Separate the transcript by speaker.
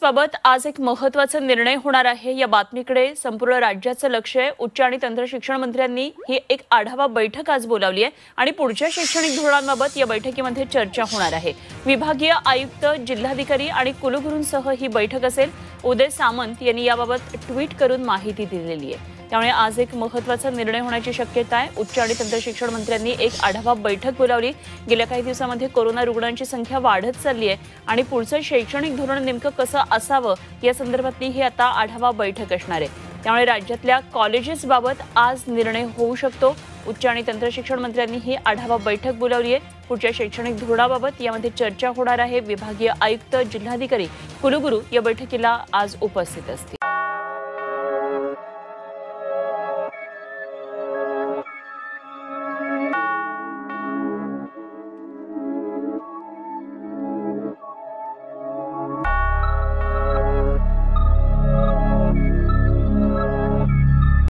Speaker 1: बाबत आज एक महत्त्वाचा निर्णय होणार आहे। या बातमीकडे संपूर्ण राज्याचं लक्ष आहे। उच्च आणि तंत्र शिक्षण मंत्र्यांनी ही एक आढावा बैठक आज बोलावली आहे आणि पुढच्या शैक्षणिक धोरणांबाबत या बैठकीमध्ये चर्चा होणार आहे। विभागीय आयुक्त, जिल्हाधिकारी आणि कुलगुरूंसह ही बैठक असेल। उदय सामंत यांनी याबाबत ट्विट करून माहिती दिलेली आहे। त्यामुळे आज एक महत्त्वाचा निर्णय होण्याची शक्यता आहे। उच्च आणि तंत्र शिक्षण मंत्र्यांनी एक आढावा बैठक बोलावली। गेल्या काही दिवसांमध्ये कोरोना रुग्णांची संख्या वाढत चालली आहे आणि पुढचं शैक्षणिक धोरण नेमकं कसं असावं या संदर्भातली ही आता आढावा बैठक असणार आहे। त्यामुळे राज्यातल्या कॉलेजेसबाबत आज निर्णय होऊ शकतो। उच्च आणि तंत्र शिक्षण मंत्र्यांनी ही आढावा बैठक बोलावली आहे। पुढच्या शैक्षणिक धोरणाबाबत यामध्ये चर्चा होणार आहे। विभागीय आयुक्त, जिल्हाधिकारी, कुलगुरू या बैठकीला आज उपस्थित असतील।